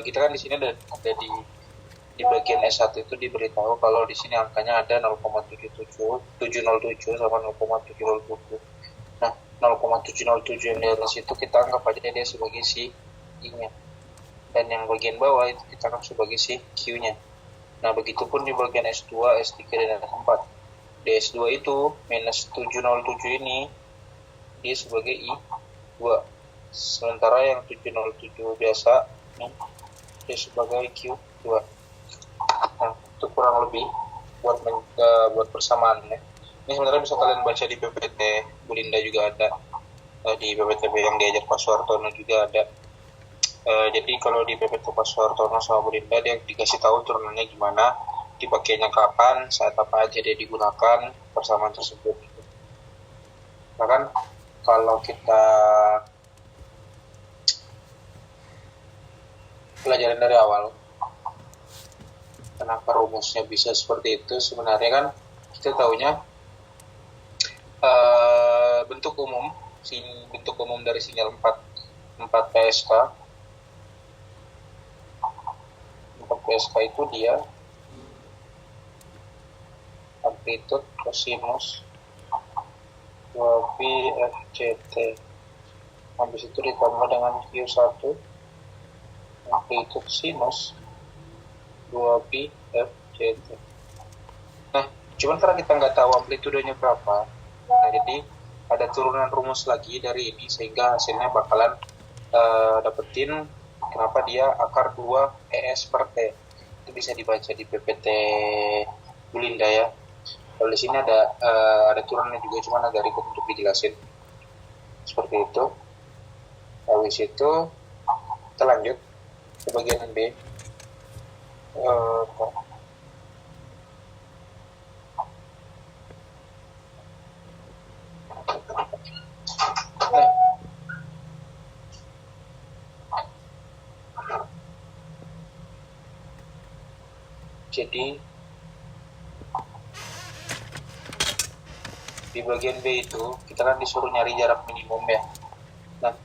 Kita kan di sini ada di bagian S1 itu diberitahu kalau di sini angkanya ada 0,707 sama 0,707. Nah, 0,707 yang di atas itu kita anggap aja dia sebagai si I-nya. Dan yang bagian bawah itu kita anggap sebagai si Q-nya. Nah, begitupun di bagian S2, S3, dan S4. Di S2 itu minus 707 ini dia sebagai I2. Sementara yang 707 biasa ini dia sebagai Q2. Nah, itu kurang lebih buat persamaan ya. Ini sebenarnya bisa kalian baca di PPT Bulinda juga ada, di PPT yang diajar Pak Suhartono juga ada. Jadi kalau di PPT Pak Suhartono sama Bulinda dia dikasih tahu turunannya gimana, dipakainya kapan, saat apa aja dia digunakan persamaan tersebut. Bahkan kalau kita pelajaran dari awal, kenapa rumusnya bisa seperti itu, sebenarnya kan kita tahunya bentuk umum dari sinyal 4 PSK itu dia amplitude cosinus 2pi FCT, habis itu ditambah dengan Q1 amplitude sinus 2pi FCT. Nah, cuman karena kita nggak tahu amplitudenya berapa, nah jadi ada turunan rumus lagi dari ini sehingga hasilnya bakalan dapetin kenapa dia akar 2 ES per T. Itu bisa dibaca di PPT Bulinda ya. Kalau di sini ada turunannya juga, cuman agak ribet untuk dijelasin. Seperti itu. Habis itu kita lanjut ke bagian B. Jadi di bagian B itu kita kan disuruh nyari jarak minimum ya. Nah,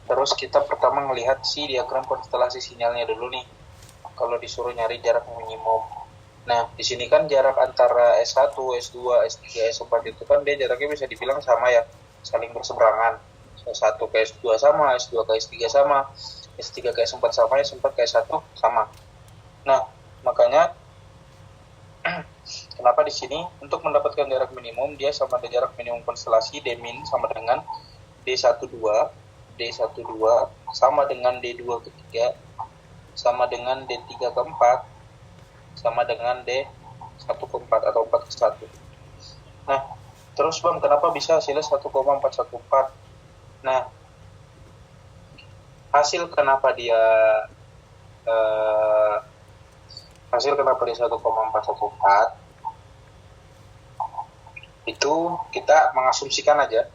terus kita pertama melihat si diagram konstelasi sinyalnya dulu nih. Kalau disuruh nyari jarak minimum. Nah, di sini kan jarak antara S1, S2, S3, S4 itu kan dia jaraknya bisa dibilang sama ya, saling berseberangan. S1 ke S2 sama, S2 ke S3 sama, S3 ke S4 sama, S4 ke S1 sama. Nah, makanya kenapa di sini untuk mendapatkan jarak minimum dia sama dengan jarak minimum konstelasi D min sama dengan D12, D12 sama dengan D2 ketiga sama dengan D3 keempat sama dengan D1 keempat atau 4 ke 1. Nah, terus Bang, kenapa bisa hasilnya 1,414? Nah, hasil kenapa dia 1,414 itu kita mengasumsikan aja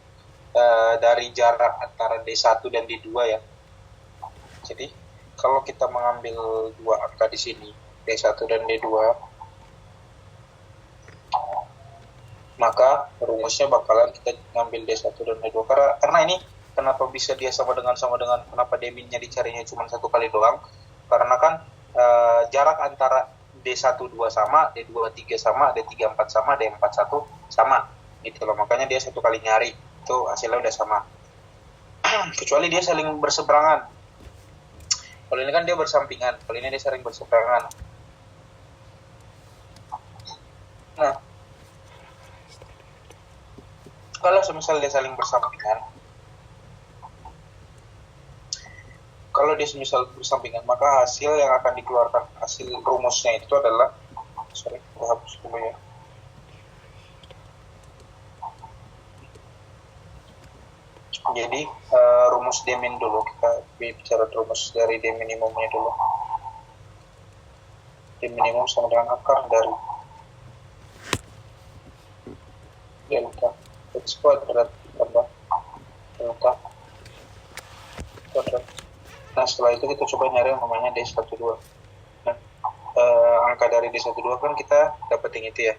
dari jarak antara D1 dan D2 ya. Jadi kalau kita mengambil dua angka di sini, D1 dan D2, maka rumusnya bakalan kita ngambil D1 dan D2 karena ini kenapa bisa dia sama dengan kenapa D-nya dicarinya cuma satu kali doang, karena kan jarak antara D12 sama, D23 sama, D34 sama, D41 sama gitu loh, makanya dia satu kali nyari itu hasilnya udah sama. Kecuali dia saling berseberangan. Kalau ini kan dia bersampingan, kalau ini dia saling berseberangan. Nah, kalau semisal dia saling bersampingan, maka hasil yang akan dikeluarkan, hasil rumusnya itu adalah, sorry, aku hapus dulu ya. Jadi rumus D min dulu, kita bicara rumus dari D minimumnya dulu. D minimum sama dengan akar dari delta X kuadrat tambah delta kuadrat. Nah, setelah itu kita coba nyari yang namanya D12. Nah, angka dari D12 kan kita dapetin itu ya,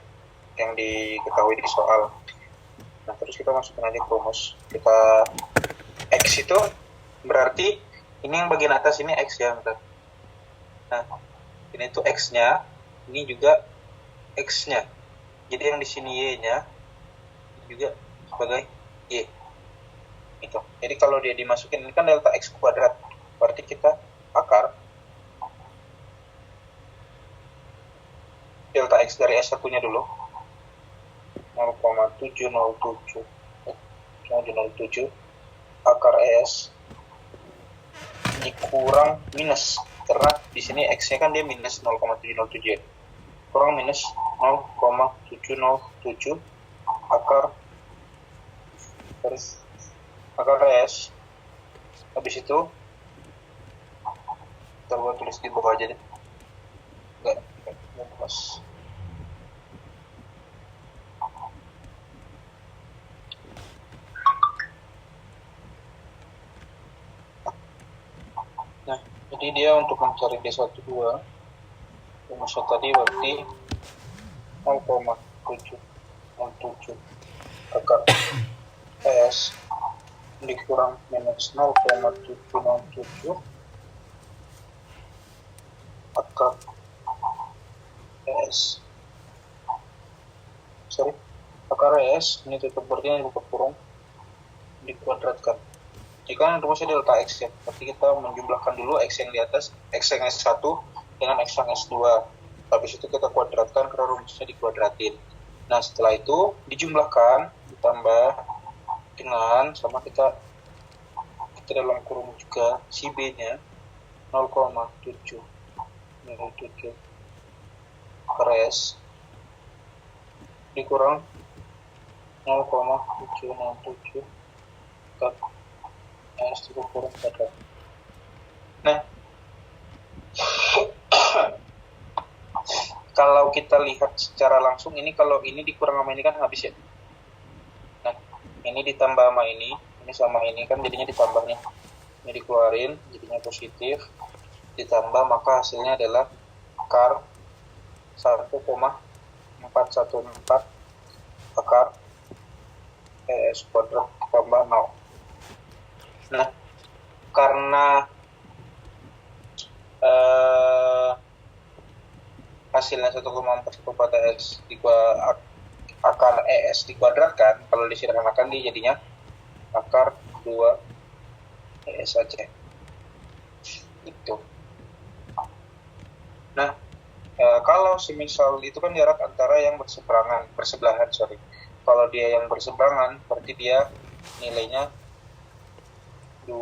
yang diketahui di soal. Nah, terus kita masukin aja ke rumus. Kita X X itu berarti ini yang bagian atas ini X ya, bentar. Nah, ini tuh X-nya, ini juga X-nya. Jadi yang di sini Y-nya juga sebagai Y. Itu. Jadi kalau dia dimasukin, ini kan delta X kuadrat. Berarti kita akar delta X dari S1-nya dulu. 0,707 akar S dikurang minus, karena di sini X-nya kan dia minus 0,707 kurang minus 0,707 akar S. Habis itu kita tulis di bawah aja deh, enggak pas. Nah, jadi dia untuk mencari D12 rumusnya tadi berarti 0,707 akar S dikurang minus 0,707 akar S. Akar S ini tutup berarti ini buka kurung dikuadratkan. Jika rumusnya delta X ya, berarti kita menjumlahkan dulu X yang di atas, X yang S1 dengan X yang S2. Habis itu kita kuadratkan karena rumusnya dikuadratin. Nah, setelah itu dijumlahkan, ditambah dengan sama kita dalam kurung juga si B-nya 0,707 per S dikurang 0,707 per S dikurang kuadrat. Nah, kalau kita lihat secara langsung, ini kalau ini dikurang sama ini kan habis ya. Nah, ini ditambah sama ini sama ini kan jadinya ditambah nih. Ini dikeluarin, jadinya positif. Ditambah, maka hasilnya adalah akar 1,414 akar S kuadrat tambah 0. Nah, karena hasilnya 1,414 S akar ES dikuadratkan, kalau disederhanakan dia jadinya akar 2 ES saja. Itu. Nah, kalau semisal itu kan jarak antara yang bersebelahan. Kalau dia yang berseberangan, berarti dia nilainya 2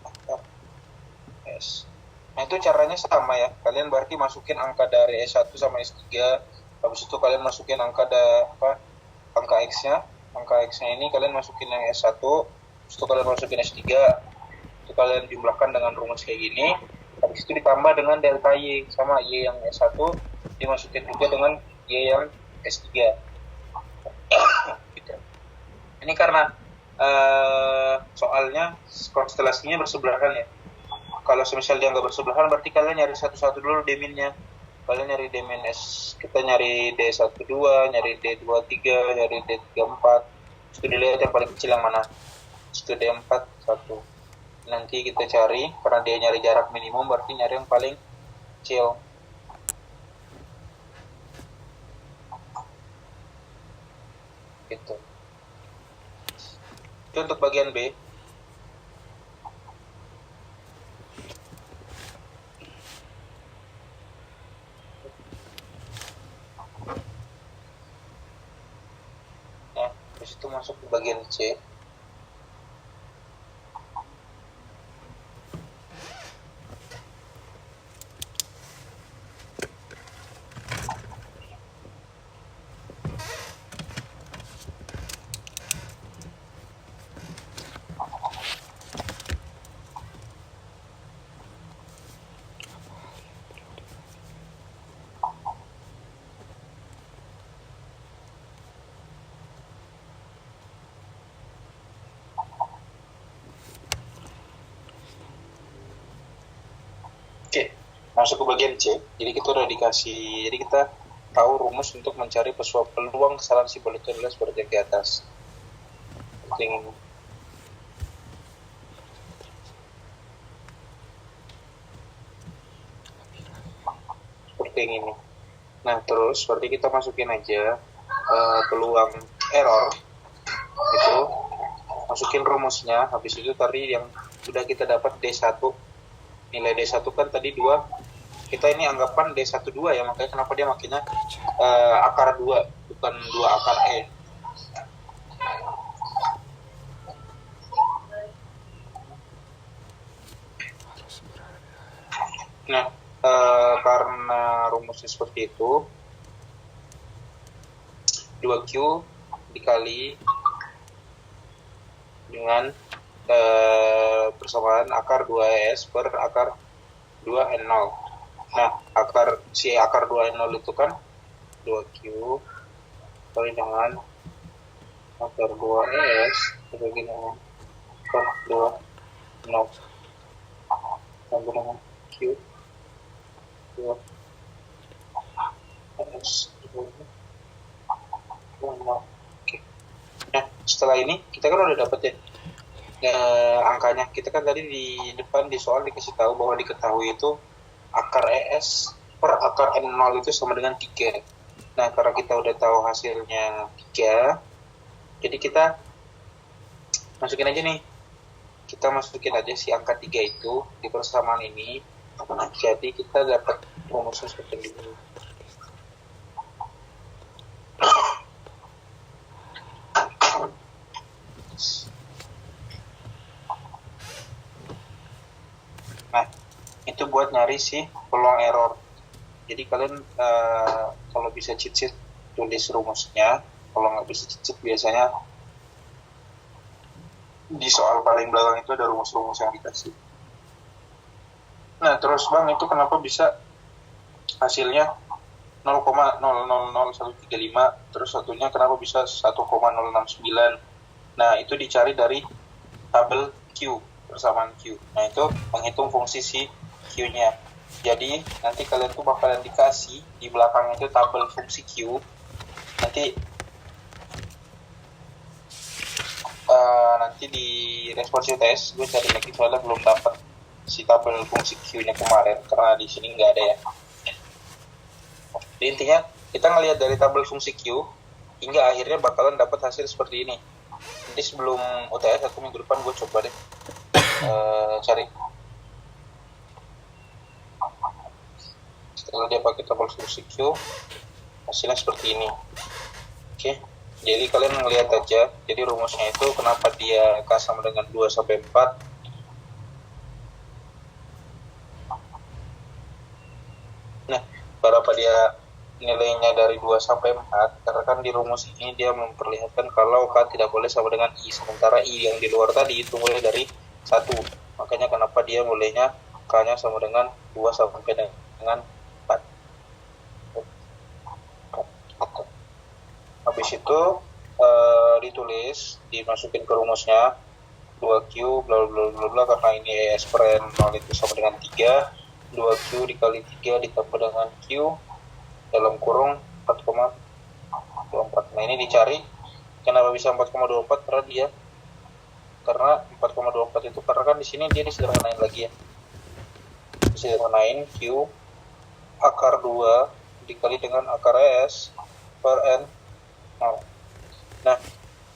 akar S. Nah, itu caranya sama ya. Kalian berarti masukin angka dari S1 sama S3. Habis itu kalian masukin angka X-nya. Angka X-nya ini kalian masukin yang S1. Habis itu kalian masukin S3. Itu kalian jumlahkan dengan rumus kayak gini. Habis itu ditambah dengan delta Y. Sama Y yang S1 dimasukin juga dengan Y yang S3. Gitu. Ini karena soalnya konstelasinya bersebelahan ya. Kalau semisal dia nggak bersebelahan, berarti kalian nyari satu-satu dulu deminnya. Kalian nyari demin S, kita nyari D12, nyari D23, nyari D34. Terus dilihat yang paling kecil yang mana. Terus D4, 1. Nanti kita cari, karena dia nyari jarak minimum, berarti nyari yang paling kecil. Gitu. Itu untuk bagian B. Terus itu masuk ke bagian C. Oke, masuk ke bagian C. Jadi kita udah dikasih, jadi kita tahu rumus untuk mencari peluang kesalahan simbol itu adalah seperti yang di atas. seperti yang ini. Nah terus berarti kita masukin aja peluang error itu, masukin rumusnya. Habis itu tadi yang sudah kita dapat D1, nilai D1 kan tadi 2, kita ini anggapan D1 2 ya, makanya kenapa dia makanya akar 2 bukan 2 akar E. Nah karena rumusnya seperti itu, 2Q dikali dengan persamaan akar 2S per akar 2N0. Nah, akar 2N0 itu kan 2Q kali dengan akar 2S dibagi dengan akar 2N0 sama dengan Q 2S. Oke. Nah, setelah ini kita kan udah dapet ya angkanya. Kita kan tadi di depan di soal dikasih tahu bahwa diketahui itu akar ES per akar N0 itu sama dengan 3. Nah, karena kita udah tahu hasilnya 3, jadi kita masukin aja nih. Kita masukin aja si angka 3 itu di persamaan ini. Jadi kita dapat rumusnya seperti ini. Nah, itu buat nyari si peluang error. Jadi kalian kalau bisa cheat sheet tulis rumusnya. Kalau nggak bisa cheat sheet biasanya di soal paling belakang itu ada rumus-rumus yang dikasih. Nah, terus Bang, itu kenapa bisa hasilnya 0,000135, terus satunya kenapa bisa 1,069? Nah, itu dicari dari tabel Q, persamaan Q. Nah, itu menghitung fungsi si Q-nya. Jadi, nanti kalian tuh bakalan dikasih di belakang itu tabel fungsi Q. Nanti di responsive test gue cari lagi soalnya belum dapat si tabel fungsi Q-nya kemarin karena di sini nggak ada ya. Jadi intinya kita ngelihat dari tabel fungsi Q hingga akhirnya bakalan dapat hasil seperti ini. Nanti sebelum UTS 1 minggu depan gue coba deh cari. Setelah dia pakai tabel fungsi Q, hasilnya seperti ini. Oke, jadi kalian ngelihat aja. Jadi rumusnya itu kenapa dia K sama dengan 2 sampai 4. Nah, kenapa dia nilainya dari 2 sampai 4? Karena kan di rumus ini dia memperlihatkan kalau K tidak boleh sama dengan I, sementara I yang di luar tadi itu mulai dari 1. Makanya kenapa dia mulainya K-nya sama dengan 2 sampai dengan 4. Habis itu ditulis, dimasukin ke rumusnya 2Q bla bla bla bla, karena ini ES per N0 itu sama dengan 3. 2Q dikali 3 ditambah dengan Q dalam kurung 4,24. Nah, ini dicari kenapa bisa 4,24, karena 4,24 itu karena kan di sini dia disederhanain lagi ya. Disederhanain Q akar 2 dikali dengan akar S per N 0. Nah,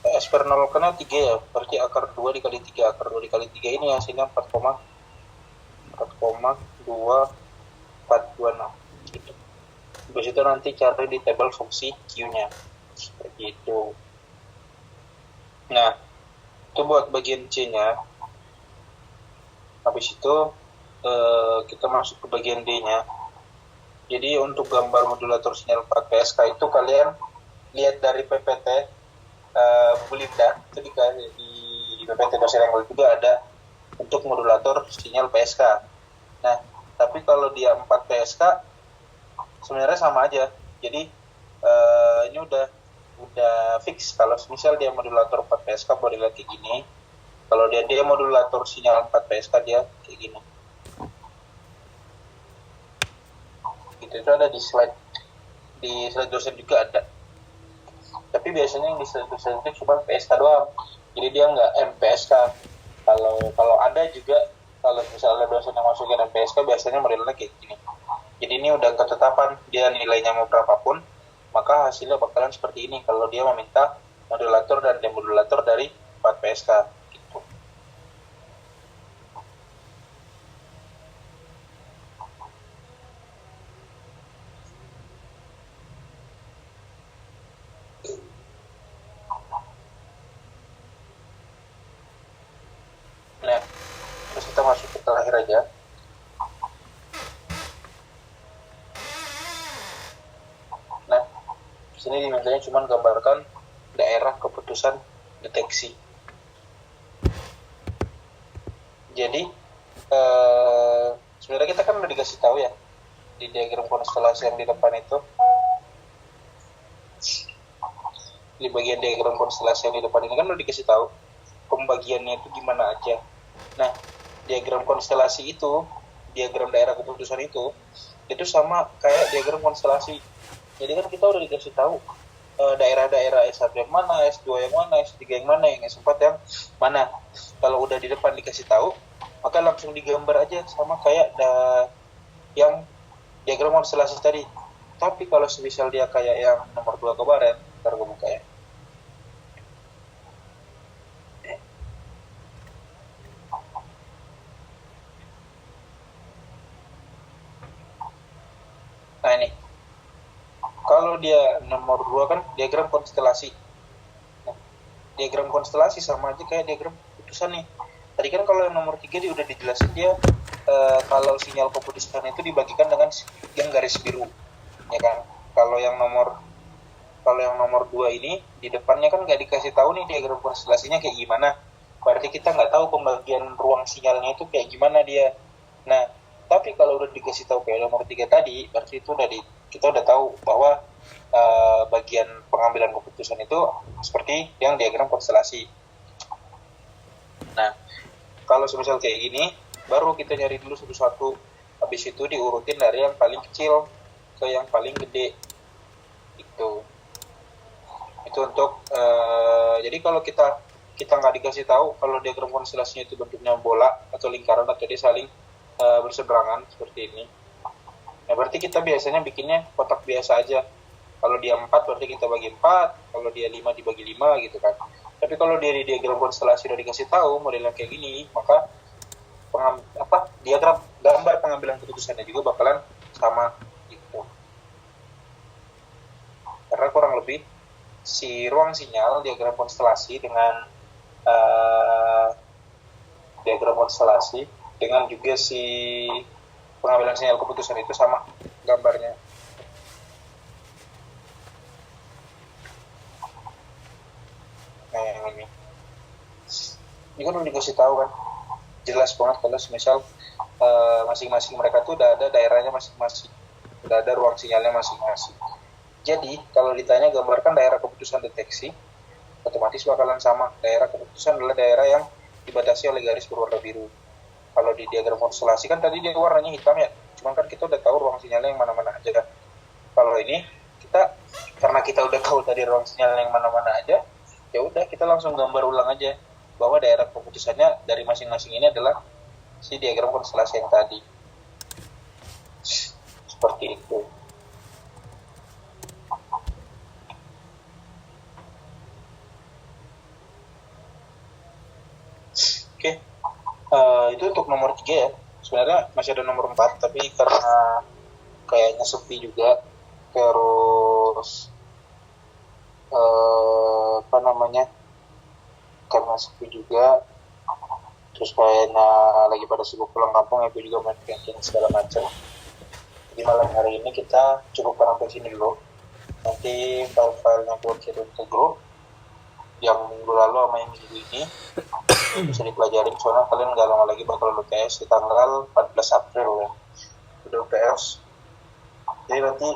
S per 0 karena 3 ya, berarti akar 2 dikali 3. Akar 2 dikali 3 ini hasilnya 4,2426 gitu. Habis itu nanti cari di tabel fungsi Q-nya seperti itu. Nah, itu buat bagian C-nya. Habis itu kita masuk ke bagian D-nya. Jadi untuk gambar modulator sinyal 4 PSK itu kalian lihat dari PPT Bu Linda, itu di PPT dosen yang lain juga ada untuk modulator sinyal PSK. Nah, tapi kalau dia 4 PSK sebenarnya sama aja. Jadi ini udah fix. Kalau misal dia modulator 4 PSK boleh dilihat kayak gini. Kalau dia modulator sinyal 4 PSK dia kayak gini. Gitu, itu ada di slide dosen juga ada. Tapi biasanya yang di slide dosen itu cuma PSK doang. Jadi dia nggak MPSK. Kalau ada juga, kalau misalnya dosen yang masukin MPSK biasanya modelnya kayak gini. Jadi ini udah ketetapan dia nilainya mau berapapun, maka hasilnya bakalan seperti ini kalau dia meminta modulator dan demodulator dari 4 PSK gitu. Nah, terus kita masuk ke terakhir aja. Nah, di sini dimintanya cuma gambarkan daerah keputusan deteksi. Jadi sebenarnya kita kan udah dikasih tahu ya di diagram konstelasi yang di depan itu, di bagian diagram konstelasi yang di depan ini kan udah dikasih tahu pembagiannya itu gimana aja. Nah, diagram konstelasi itu, diagram daerah keputusan itu sama kayak diagram konstelasi. Jadi kan kita udah dikasih tahu daerah-daerah S1 yang mana, S2 yang mana, S3 yang mana, yang S4 yang mana. Kalau udah di depan dikasih tahu, maka langsung digambar aja sama kayak yang diagram konstelasi tadi. Tapi kalau semisal dia kayak yang nomor 2 kemarin, ntar gue buka ya. Nah ini, kalau dia nomor 2 kan diagram konstelasi. Nah, diagram konstelasi sama aja kayak diagram keputusan nih. Tadi kan kalau yang nomor 3 dia udah dijelasin dia kalau sinyal keputusan itu dibagikan dengan yang garis biru, ya kan. Kalau yang nomor 2 ini di depannya kan nggak dikasih tahu nih diagram konstelasinya kayak gimana. Berarti kita nggak tahu pembagian ruang sinyalnya itu kayak gimana dia. Nah, tapi kalau udah dikasih tahu kayak nomor 3 tadi, berarti itu kita udah tahu bahwa bagian pengambilan keputusan itu seperti yang diagram konstelasi. Nah, kalau semisal kayak gini, baru kita nyari dulu satu-satu. Habis itu diurutin dari yang paling kecil ke yang paling gede. Itu untuk jadi kalau kita nggak dikasih tahu kalau diagram konstelasinya itu bentuknya bola atau lingkaran atau dia saling berseberangan seperti ini. Nah, berarti kita biasanya bikinnya kotak biasa aja. Kalau dia 4 berarti kita bagi 4, kalau dia 5 dibagi 5 gitu kan. Tapi kalau dia di diagram konstelasi udah dikasih tahu modelnya kayak gini, maka diagram gambar pengambilan keputusannya juga bakalan sama gitu. Karena kurang lebih si ruang sinyal diagram konstelasi dengan diagram konstelasi dengan juga si pengambilan sinyal keputusan itu sama gambarnya. Nah, yang ini kan udah dikasih tahu kan, jelas banget kalau misal masing-masing mereka tuh udah ada daerahnya masing-masing, udah ada ruang sinyalnya masing-masing. Jadi kalau ditanya gambarkan daerah keputusan deteksi, otomatis bakalan sama. Daerah keputusan adalah daerah yang dibatasi oleh garis berwarna biru. Kalau di diagram konstelasi kan tadi dia warnanya hitam ya, cuman kan kita udah tahu ruang sinyalnya yang mana-mana aja kan. Kalau ini karena kita udah tahu tadi ruang sinyal yang mana-mana aja, ya udah kita langsung gambar ulang aja bahwa daerah keputusannya dari masing-masing ini adalah si diagram konstelasi yang tadi. Seperti itu. Oke. Itu untuk nomor 3 ya. Sebenarnya masih ada nomor 4, tapi karena kayaknya sepi juga, terus karena sepi juga, terus kayaknya lagi pada sibuk pulang kampung, aku juga main camping segala macam. Jadi malam hari ini kita cukupkan sampai sini dulu. Nanti file-filenya buat kirim ke grup yang minggu lalu sama yang minggu ini bisa dipelajari, soalnya kalian nggak lama lagi bakal UTS di tanggal 14 April ya, udah UTS. Jadi nanti